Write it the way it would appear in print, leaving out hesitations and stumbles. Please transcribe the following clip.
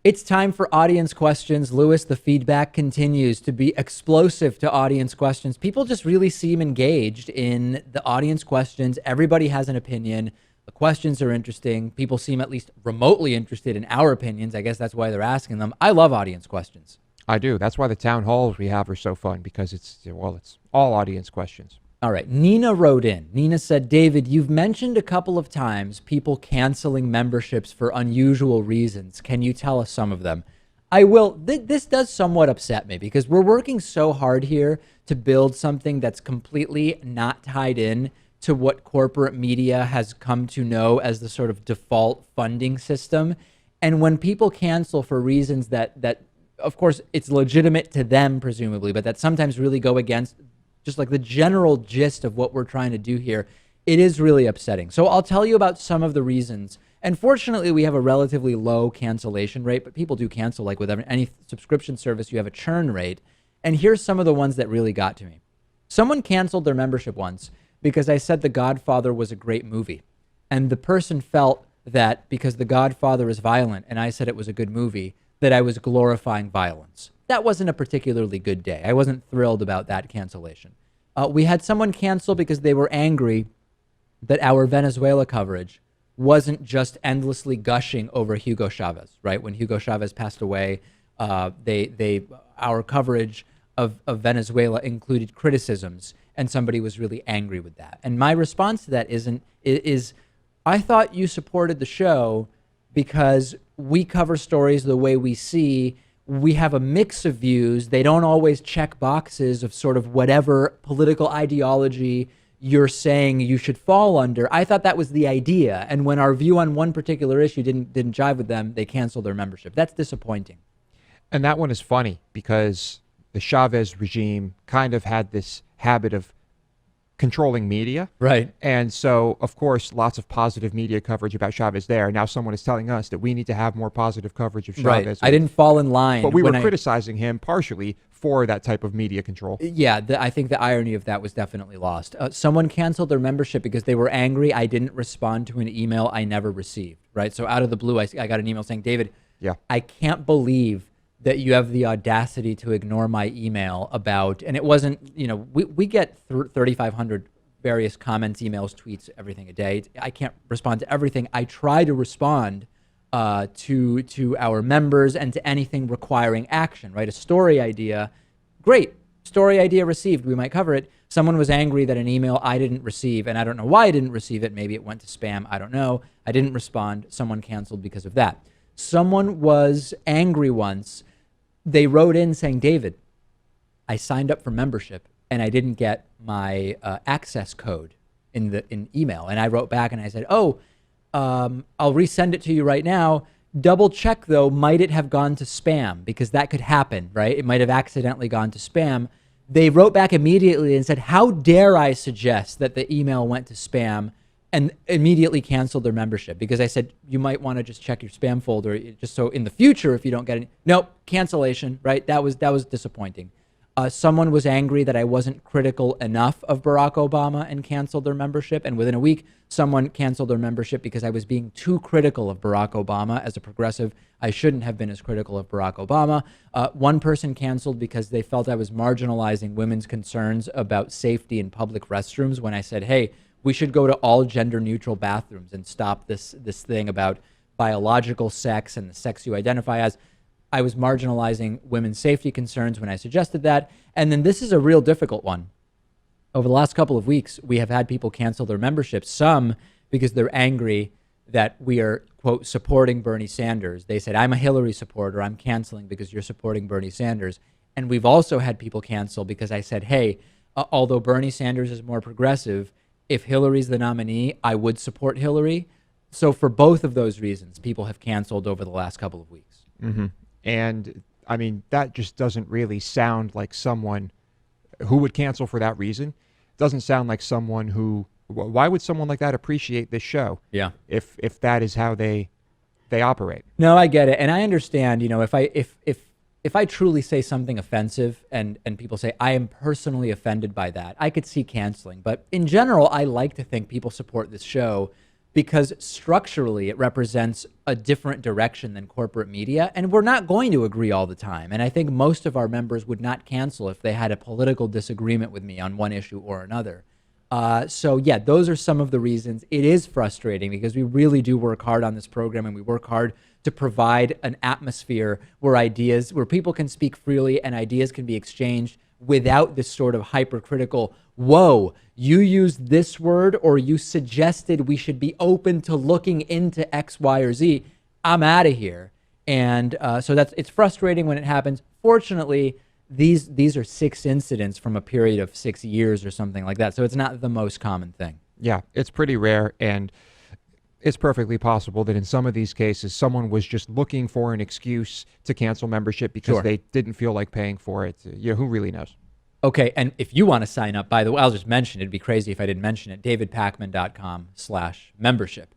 It's time for audience questions. Lewis, the feedback continues to be explosive to audience questions. People just really seem engaged in the audience questions. Everybody has an opinion. The questions are interesting. People seem at least remotely interested in our opinions. I guess that's why they're asking them. I love audience questions. I do. That's why the town halls we have are so fun, because it's all audience questions. All right. Nina wrote in. Nina said, David, you've mentioned a couple of times people canceling memberships for unusual reasons. Can you tell us some of them? I will. This does somewhat upset me because we're working so hard here to build something that's completely not tied in to what corporate media has come to know as the sort of default funding system. And when people cancel for reasons that of course, it's legitimate to them, presumably, but that sometimes really go against just like the general gist of what we're trying to do here, it is really upsetting. So I'll tell you about some of the reasons. And fortunately, we have a relatively low cancellation rate, but people do cancel. Like with any subscription service, you have a churn rate. And here's some of the ones that really got to me. Someone canceled their membership once because I said The Godfather was a great movie. And the person felt that because The Godfather is violent and I said it was a good movie, that I was glorifying violence. That wasn't a particularly good day. I wasn't thrilled about that cancellation. We had someone cancel because they were angry that our Venezuela coverage wasn't just endlessly gushing over Hugo Chavez, right? When Hugo Chavez passed away, our coverage of Venezuela included criticisms, and somebody was really angry with that. And my response to that is I thought you supported the show because we cover stories the way we see. We have a mix of views. They don't always check boxes of sort of whatever political ideology you're saying you should fall under. I thought that was the idea. And when our view on one particular issue didn't jive with them, they canceled their membership. That's disappointing. And that one is funny because the Chavez regime kind of had this habit of controlling media. Right. And so, of course, lots of positive media coverage about Chavez there. Now someone is telling us that we need to have more positive coverage of Chavez. Right. I didn't fall in line. But we were criticizing him partially for that type of media control. Yeah, I think the irony of that was definitely lost. Someone canceled their membership because they were angry I didn't respond to an email I never received. Right. So out of the blue, I got an email saying, David, I can't believe that you have the audacity to ignore my email about, and it wasn't, we get 3,500 various comments, emails, tweets, everything a day. I can't respond to everything. I try to respond to our members and to anything requiring action, right? A story idea, great. Story idea received, we might cover it. Someone was angry that an email I didn't receive, and I don't know why I didn't receive it. Maybe it went to spam. I don't know. I didn't respond. Someone canceled because of that. Someone was angry once. They wrote in saying, David, I signed up for membership and I didn't get my access code in email. And I wrote back and I said, I'll resend it to you right now. Double check though, might it have gone to spam? Because that could happen, right? It might have accidentally gone to spam. They wrote back immediately and said, how dare I suggest that the email went to spam, and immediately canceled their membership because I said, you might want to just check your spam folder just so in the future, if you don't get any, nope, cancellation, right? That was disappointing. Someone was angry that I wasn't critical enough of Barack Obama and canceled their membership. And within a week, someone canceled their membership because I was being too critical of Barack Obama. As a progressive, I shouldn't have been as critical of Barack Obama. One person canceled because they felt I was marginalizing women's concerns about safety in public restrooms when I said, hey, we should go to all gender neutral bathrooms and stop this thing about biological sex and the sex you identify as. I was marginalizing women's safety concerns when I suggested that. And then this is a real difficult one. Over the last couple of weeks, we have had people cancel their memberships, some because they're angry that we are, quote, supporting Bernie Sanders. They said, I'm a Hillary supporter. I'm canceling because you're supporting Bernie Sanders. And we've also had people cancel because I said, hey, although Bernie Sanders is more progressive, if Hillary's the nominee, I would support Hillary. So for both of those reasons, people have canceled over the last couple of weeks. Mm-hmm. And I mean, that just doesn't really sound like someone who would cancel for that reason. Doesn't sound like someone who, why would someone like that appreciate this show? Yeah. If that is how they operate. No, I get it. And I understand, if I truly say something offensive and people say I am personally offended by that, I could see canceling. But in general, I like to think people support this show because structurally it represents a different direction than corporate media, and we're not going to agree all the time. And I think most of our members would not cancel if they had a political disagreement with me on one issue or another. So yeah, those are some of the reasons. It is frustrating because we really do work hard on this program, and we work hard to provide an atmosphere where people can speak freely and ideas can be exchanged without this sort of hypercritical, whoa, you used this word, or you suggested we should be open to looking into X, Y, or Z. I'm out of here. And so it's frustrating when it happens. Fortunately, these are 6 incidents from a period of 6 years or something like that. So it's not the most common thing. Yeah, it's pretty rare, and it's perfectly possible that in some of these cases, someone was just looking for an excuse to cancel membership because they didn't feel like paying for it. Who really knows? Okay, and if you want to sign up, by the way, I'll just mention it. It'd be crazy if I didn't mention it, davidpakman.com/membership.